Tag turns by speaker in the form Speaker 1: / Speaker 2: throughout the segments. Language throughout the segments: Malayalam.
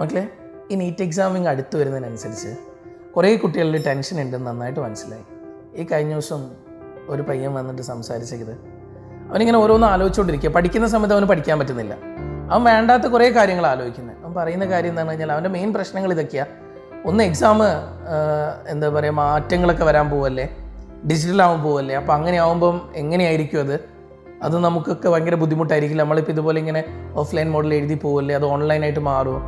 Speaker 1: മക്കളെ, ഈ നീറ്റ് എക്സാമിങ് അടുത്ത് വരുന്നതിനനുസരിച്ച് കുറേ കുട്ടികളിൽ ടെൻഷൻ ഉണ്ടെന്ന് നന്നായിട്ട് മനസ്സിലായി. ഈ കഴിഞ്ഞ ദിവസം ഒരു പയ്യൻ വന്നിട്ട് സംസാരിച്ചത്, അവനിങ്ങനെ ഓരോന്നും ആലോചിച്ചുകൊണ്ടിരിക്കുക. പഠിക്കുന്ന സമയത്ത് അവന് പഠിക്കാൻ പറ്റുന്നില്ല. അവൻ വേണ്ടാത്ത കുറേ കാര്യങ്ങൾ ആലോചിക്കുന്നത്. അവൻ പറയുന്ന കാര്യം എന്താണെന്ന് കഴിഞ്ഞാൽ അവൻ്റെ മെയിൻ പ്രശ്നങ്ങൾ ഇതൊക്കെയാണ്. ഒന്ന്, എക്സാം എന്താ പറയുക, മാറ്റങ്ങളൊക്കെ വരാൻ പോവല്ലേ, ഡിജിറ്റലാവാൻ പോവല്ലേ. അപ്പോൾ അങ്ങനെ ആകുമ്പം എങ്ങനെയായിരിക്കും അത് നമുക്കൊക്കെ ഭയങ്കര ബുദ്ധിമുട്ടായിരിക്കില്ല. നമ്മളിപ്പോൾ ഇതുപോലെ ഇങ്ങനെ ഓഫ്ലൈൻ മോഡൽ എഴുതി പോവല്ലേ, അത് ഓൺലൈനായിട്ട് മാറുമോ.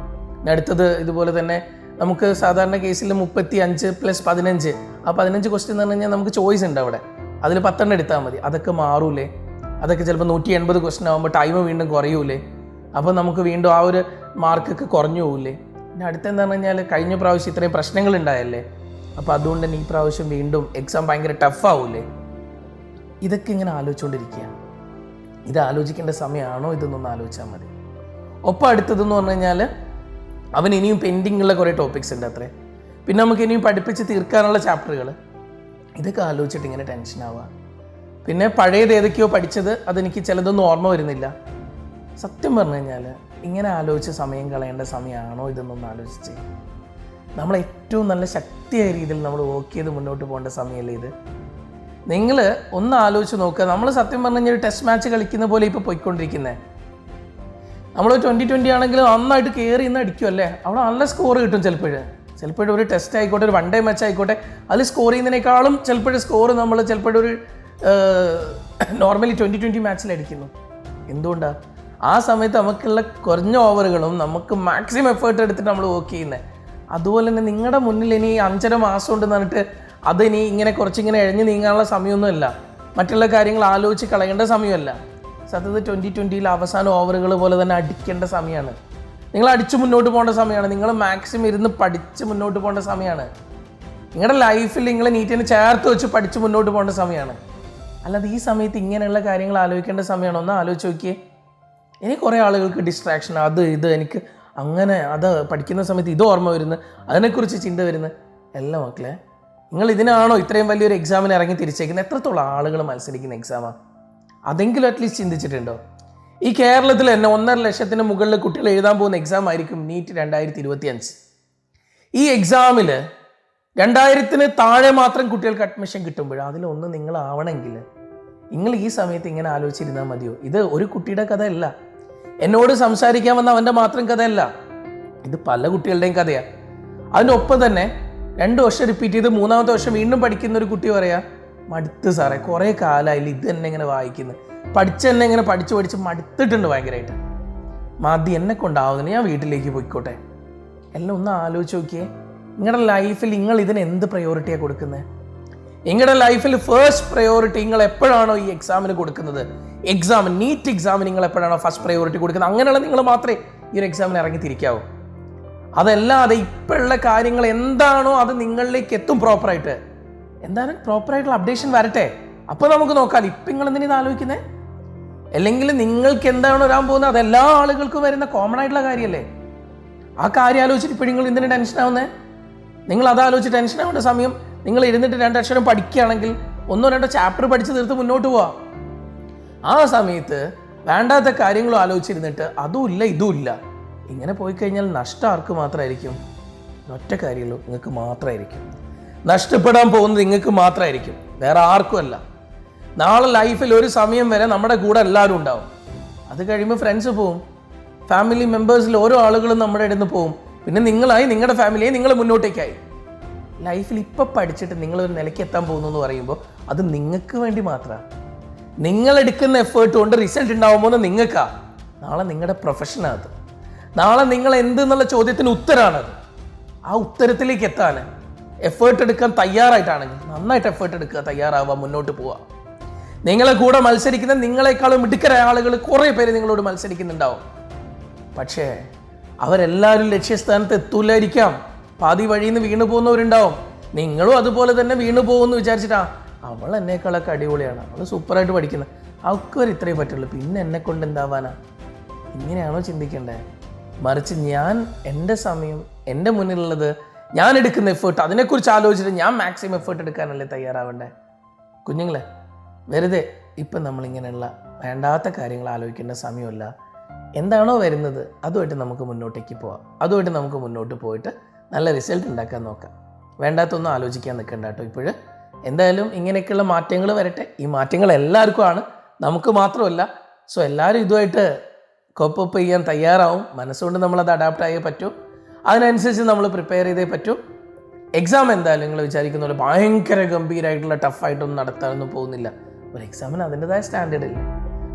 Speaker 1: അടുത്തത് ഇതുപോലെ തന്നെ നമുക്ക് സാധാരണ കേസിൽ 35 + 15, ആ 15 ക്വസ്റ്റ്യൻ എന്ന് പറഞ്ഞു കഴിഞ്ഞാൽ നമുക്ക് ചോയ്സ് ഉണ്ട് അവിടെ. അതിൽ 10 എടുത്താൽ മതി. അതൊക്കെ മാറൂലേ? അതൊക്കെ ചിലപ്പോൾ 180 ക്വസ്റ്റ്യൻ ആകുമ്പോൾ ടൈം വീണ്ടും കുറയൂലേ? അപ്പോൾ നമുക്ക് വീണ്ടും ആ ഒരു മാർക്കൊക്കെ കുറഞ്ഞു പോകില്ലേ? പിന്നെ അടുത്തെന്താണെന്ന് പറഞ്ഞാൽ കഴിഞ്ഞ പ്രാവശ്യം ഇത്രയും പ്രശ്നങ്ങൾ ഉണ്ടായല്ലേ, അപ്പോൾ അതുകൊണ്ട് തന്നെ ഈ പ്രാവശ്യം വീണ്ടും എക്സാം ഭയങ്കര ടഫാവൂലേ? ഇതൊക്കെ ഇങ്ങനെ ആലോചിച്ചുകൊണ്ടിരിക്കുക. ഇത് ആലോചിക്കേണ്ട സമയമാണോ ഇതെന്നൊന്ന് ആലോചിച്ചാൽ മതി. ഒപ്പം അടുത്തതെന്ന് പറഞ്ഞു കഴിഞ്ഞാൽ അവൻ ഇനിയും പെൻഡിങ്ങുള്ള കുറേ ടോപ്പിക്സ് ഉണ്ട് അത്രേ. പിന്നെ നമുക്ക് ഇനിയും പഠിപ്പിച്ച് തീർക്കാനുള്ള ചാപ്റ്ററുകൾ. ഇതൊക്കെ ആലോചിച്ചിട്ട് ഇങ്ങനെ ടെൻഷനാവുക. പിന്നെ പഴയത് ഏതൊക്കെയോ പഠിച്ചത് അതെനിക്ക് ചിലതൊന്നും ഓർമ്മ വരുന്നില്ല. സത്യം പറഞ്ഞു കഴിഞ്ഞാൽ ഇങ്ങനെ ആലോചിച്ച് സമയം കളയേണ്ട സമയമാണോ ഇതെന്നൊന്ന് ആലോചിച്ച് നമ്മൾ ഏറ്റവും നല്ല ശക്തിയായ രീതിയിൽ നമ്മൾ വർക്ക് ചെയ്ത് മുന്നോട്ട് പോകേണ്ട സമയമല്ലേ ഇത്? നിങ്ങൾ ഒന്ന് ആലോചിച്ച് നോക്കുക. നമ്മൾ സത്യം പറഞ്ഞു കഴിഞ്ഞാൽ ടെസ്റ്റ് മാച്ച് കളിക്കുന്ന പോലെ ഇപ്പോൾ പോയിക്കൊണ്ടിരിക്കുന്നത്. നമ്മൾ 2020 ആണെങ്കിലും നന്നായിട്ട് കയറി ഇന്ന് അടിക്കുമല്ലേ, അവിടെ നല്ല സ്കോർ കിട്ടും. ചിലപ്പോഴും ഒരു ടെസ്റ്റ് ആയിക്കോട്ടെ, ഒരു 1 ഡേ മാച്ച് ആയിക്കോട്ടെ, അതിൽ സ്കോർ ചെയ്യുന്നതിനേക്കാളും ചിലപ്പോഴും സ്കോർ നമ്മൾ ചിലപ്പോഴൊരു നോർമലി 2020 മാച്ചിലടിക്കുന്നു. എന്തുകൊണ്ടാണ്? ആ സമയത്ത് നമുക്കുള്ള കുറഞ്ഞ ഓവറുകളും നമുക്ക് മാക്സിമം എഫേർട്ട് എടുത്തിട്ട് നമ്മൾ വർക്ക് ചെയ്യുന്നത്. അതുപോലെ തന്നെ നിങ്ങളുടെ മുന്നിൽ ഇനി 5.5 മാസം ഉണ്ടെന്ന് പറഞ്ഞിട്ട് അതിനി ഇങ്ങനെ കുറച്ചിങ്ങനെ എഴഞ്ഞ് നീങ്ങാനുള്ള സമയമൊന്നുമല്ല. മറ്റുള്ള കാര്യങ്ങൾ ആലോചിച്ച് കളയേണ്ട സമയമല്ല. സത്യത്തിൽ 2020 അവസാന ഓവറുകൾ പോലെ തന്നെ അടിക്കേണ്ട സമയമാണ്. നിങ്ങൾ അടിച്ച് മുന്നോട്ട് പോകേണ്ട സമയമാണ്. നിങ്ങൾ മാക്സിമം ഇരുന്ന് പഠിച്ച് മുന്നോട്ട് പോകേണ്ട സമയമാണ്. നിങ്ങളുടെ ലൈഫിൽ നിങ്ങൾ നീറ്റിനെ ചേർത്ത് വെച്ച് പഠിച്ച് മുന്നോട്ട് പോകേണ്ട സമയമാണ്. അല്ലാതെ ഈ സമയത്ത് ഇങ്ങനെയുള്ള കാര്യങ്ങൾ ആലോചിക്കേണ്ട സമയമാണ്. ഒന്ന് ആലോചിച്ച് നോക്കിയേ. ഇനി കുറേ ആളുകൾക്ക് ഡിസ്ട്രാക്ഷൻ, ഇത് എനിക്ക് അങ്ങനെ അത് പഠിക്കുന്ന സമയത്ത് ഇത് ഓർമ്മ വരുന്നു, അതിനെക്കുറിച്ച് ചിന്ത വരുന്നു. എല്ലാം മക്കളെ, നിങ്ങൾ ഇതിനാണോ ഇത്രയും വലിയൊരു എക്സാമിന് ഇറങ്ങി തിരിച്ചേക്കുന്നത്? എത്രത്തോളം ആളുകൾ മത്സരിക്കുന്ന എക്സാമാണ്? അതെങ്കിലും അറ്റ്ലീസ്റ്റ് ചിന്തിച്ചിട്ടുണ്ടോ? ഈ കേരളത്തിൽ തന്നെ 1.5 ലക്ഷത്തിന് മുകളിൽ കുട്ടികൾ എഴുതാൻ പോകുന്ന എക്സാം ആയിരിക്കും നീറ്റ് 2025. ഈ എക്സാമിൽ 2000-ന് താഴെ മാത്രം കുട്ടികൾക്ക് അഡ്മിഷൻ കിട്ടുമ്പോൾ അതിലൊന്ന് നിങ്ങളാവണമെങ്കിൽ നിങ്ങൾ ഈ സമയത്ത് ഇങ്ങനെ ആലോചിച്ചിരുന്നാൽ മതിയോ? ഇത് ഒരു കുട്ടിയുടെ കഥയല്ല, എന്നോട് സംസാരിക്കാൻ വന്ന അവൻ്റെ മാത്രം കഥയല്ല, ഇത് പല കുട്ടികളുടെയും കഥയാണ്. അതിനൊപ്പം തന്നെ 2 വർഷം റിപ്പീറ്റ് ചെയ്ത് 3-ാമത്തെ വർഷം വീണ്ടും പഠിക്കുന്ന ഒരു കുട്ടി പറയാ, മടുത്ത് സാറേ, കുറേ കാലമായില്ല ഇത് തന്നെ ഇങ്ങനെ വായിക്കുന്നത്, പഠിച്ചെന്നെ ഇങ്ങനെ പഠിച്ച് മടുത്തിട്ടുണ്ട് ഭയങ്കരമായിട്ട്, മതി എന്നെ കൊണ്ടാവുന്നില്ല, ഞാൻ വീട്ടിലേക്ക് പോയിക്കോട്ടെ. എല്ലാം ഒന്ന് ആലോചിച്ച് നോക്കിയേ. നിങ്ങളുടെ ലൈഫിൽ നിങ്ങൾ ഇതിന് എന്ത് പ്രയോറിറ്റിയാണ് കൊടുക്കുന്നത്? നിങ്ങളുടെ ലൈഫിൽ ഫസ്റ്റ് പ്രയോറിറ്റി നിങ്ങൾ എപ്പോഴാണോ ഈ എക്സാമിന് കൊടുക്കുന്നത്, നീറ്റ് എക്സാമിന് നിങ്ങൾ എപ്പോഴാണോ ഫസ്റ്റ് പ്രയോറിറ്റി കൊടുക്കുന്നത്, അങ്ങനെയുള്ള നിങ്ങൾ മാത്രമേ ഈ ഒരു എക്സാമിന് ഇറങ്ങി തിരിക്കാവൂ. അതല്ലാതെ ഇപ്പോഴുള്ള കാര്യങ്ങൾ എന്താണോ അത് നിങ്ങളിലേക്ക് എത്തും പ്രോപ്പറായിട്ട്. എന്തായാലും പ്രോപ്പറായിട്ടുള്ള അപ്ഡേഷൻ വരട്ടെ, അപ്പോൾ നമുക്ക് നോക്കാം. ഇപ്പം നിങ്ങൾ എന്തിനാ ഇത് ആലോചിക്കുന്നത്? അല്ലെങ്കിൽ നിങ്ങൾക്ക് എന്താണ് വരാൻ പോകുന്നത് അത് എല്ലാ ആളുകൾക്കും വരുന്ന കോമൺ ആയിട്ടുള്ള കാര്യമല്ലേ. ആ കാര്യം ആലോചിച്ചിട്ട് ഇപ്പോഴും നിങ്ങൾ എന്തിനാണ് ടെൻഷൻ ആവുന്നത്? നിങ്ങൾ അതാലോചിച്ച് ടെൻഷൻ ആവേണ്ട സമയം നിങ്ങൾ ഇരുന്നിട്ട് 2 അക്ഷരം പഠിക്കുകയാണെങ്കിൽ 1-2 ചാപ്റ്റർ പഠിച്ച് തീർത്ത് മുന്നോട്ട് പോവാം. ആ സമയത്ത് വേണ്ടാത്ത കാര്യങ്ങളും ആലോചിച്ചിരുന്നിട്ട് അതുമില്ല ഇതുമില്ല ഇങ്ങനെ പോയി കഴിഞ്ഞാൽ നഷ്ടം ആർക്ക് മാത്രമായിരിക്കും? ഒറ്റ കാര്യമുള്ളൂ, നിങ്ങൾക്ക് മാത്രമായിരിക്കും. നഷ്ടപ്പെടാൻ പോകുന്നത് നിങ്ങൾക്ക് മാത്രമായിരിക്കും, വേറെ ആർക്കും അല്ല. നാളെ ലൈഫിൽ ഒരു സമയം വരെ നമ്മുടെ കൂടെ എല്ലാവരും ഉണ്ടാവും. അത് കഴിയുമ്പോൾ ഫ്രണ്ട്സ് പോവും, ഫാമിലി മെമ്പേഴ്സിൽ ഓരോ ആളുകളും നമ്മുടെ ഇടയിൽ നിന്ന് പോവും. പിന്നെ നിങ്ങളായി, നിങ്ങളുടെ ഫാമിലിയെ നിങ്ങൾ മുന്നോട്ടേക്കായി. ലൈഫിൽ ഇപ്പം പഠിച്ചിട്ട് നിങ്ങളൊരു നിലയ്ക്ക് എത്താൻ പോകുന്നു എന്ന് പറയുമ്പോൾ അത് നിങ്ങൾക്ക് വേണ്ടി മാത്രമാണ്. നിങ്ങളെടുക്കുന്ന എഫേർട്ട് കൊണ്ട് റിസൾട്ട് ഉണ്ടാകുമ്പോൾ നിങ്ങൾക്കാ. നാളെ നിങ്ങളുടെ പ്രൊഫഷനാണ്. നാളെ നിങ്ങൾ എന്തെന്നുള്ള ചോദ്യത്തിന് ഉത്തരമാണത്. ആ ഉത്തരത്തിലേക്ക് എത്താൻ എഫേർട്ട് എടുക്കാൻ തയ്യാറായിട്ടാണെങ്കിൽ നന്നായിട്ട് എഫേർട്ട് എടുക്കുക, തയ്യാറാവുക, മുന്നോട്ട് പോവുക. നിങ്ങളെ കൂടെ മത്സരിക്കുന്ന നിങ്ങളെക്കാളും മിടുക്കരായ ആളുകൾ കുറേ പേര് നിങ്ങളോട് മത്സരിക്കുന്നുണ്ടാവും. പക്ഷേ അവരെല്ലാവരും ലക്ഷ്യസ്ഥാനത്ത് എത്തൂലായിരിക്കാം. പാതി വഴിയിൽ നിന്ന് വീണു പോകുന്നവരുണ്ടാവും. നിങ്ങളും അതുപോലെ തന്നെ വീണു പോകുമെന്ന് വിചാരിച്ചിട്ടാ അവൾ എന്നേക്കാളൊക്കെ അടിപൊളിയാണ്, അവൾ സൂപ്പറായിട്ട് പഠിക്കുന്നത്, അവൾക്ക് വരെ ഇത്രയേ പറ്റുള്ളൂ, പിന്നെ എന്നെ കൊണ്ട് എന്താവാനാ? ഇങ്ങനെയാണോ ചിന്തിക്കേണ്ടത്? മറിച്ച് ഞാൻ എൻ്റെ സമയം, എൻ്റെ മുന്നിലുള്ളത്, ഞാൻ എടുക്കുന്ന എഫേർട്ട്, അതിനെക്കുറിച്ച് ആലോചിച്ചിട്ട് ഞാൻ മാക്സിമം എഫേർട്ട് എടുക്കാനല്ലേ തയ്യാറാവേണ്ടേ? കുഞ്ഞുങ്ങളെ, വെറുതെ ഇപ്പം നമ്മളിങ്ങനെയുള്ള വേണ്ടാത്ത കാര്യങ്ങൾ ആലോചിക്കേണ്ട സമയമല്ല. എന്താണോ വരുന്നത് അതുമായിട്ട് നമുക്ക് മുന്നോട്ടേക്ക് പോവാം. അതുമായിട്ട് നമുക്ക് മുന്നോട്ട് പോയിട്ട് നല്ല റിസൾട്ട് ഉണ്ടാക്കാൻ നോക്കാം. വേണ്ടാത്തൊന്നും ആലോചിക്കാൻ നിൽക്കണ്ട കേട്ടോ. ഇപ്പോൾ എന്തായാലും ഇങ്ങനെയൊക്കെയുള്ള മാറ്റങ്ങൾ വരട്ടെ. ഈ മാറ്റങ്ങൾ എല്ലാവർക്കും ആണ്, നമുക്ക് മാത്രമല്ല. സോ എല്ലാവരും ഇതുമായിട്ട് കോപ്പ് ചെയ്യാൻ തയ്യാറാവും. മനസ്സുകൊണ്ട് നമ്മളത് അഡാപ്റ്റ് ആയേ പറ്റൂ. അതിനനുസരിച്ച് നമ്മൾ പ്രിപ്പയർ ചെയ്തേ പറ്റൂ. എക്സാം എന്തായാലും നിങ്ങൾ വിചാരിക്കുന്ന പോലെ ഭയങ്കര ഗംഭീരമായിട്ടുള്ള ടഫായിട്ടൊന്നും നടത്താനൊന്നും പോകുന്നില്ല. ഒരു എക്സാമിന് അതിൻ്റെതായ സ്റ്റാൻഡേർഡ് ഇല്ല.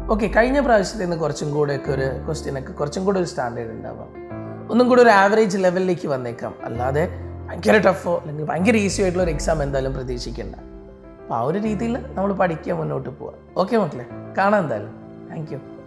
Speaker 1: ഓക്കെ, കഴിഞ്ഞ പ്രാവശ്യത്തിൽ നിന്ന് കുറച്ചും കൂടെയൊക്കെ ഒരു ക്വസ്റ്റ്യനൊക്കെ കുറച്ചും കൂടെ ഒരു സ്റ്റാൻഡേർഡ് ഉണ്ടാവാം. ഒന്നും കൂടെ ഒരു ആവറേജ് ലെവലിലേക്ക് വന്നേക്കാം. അല്ലാതെ ഭയങ്കര ടഫോ അല്ലെങ്കിൽ ഭയങ്കര ഈസി ആയിട്ടുള്ള ഒരു എക്സാം എന്തായാലും പ്രതീക്ഷിക്കേണ്ട. അപ്പോൾ ആ ഒരു രീതിയിൽ നമ്മൾ പഠിക്കുക, മുന്നോട്ട് പോവുക. ഓക്കെ മക്കളെ, കാണാം എന്തായാലും. Thank you.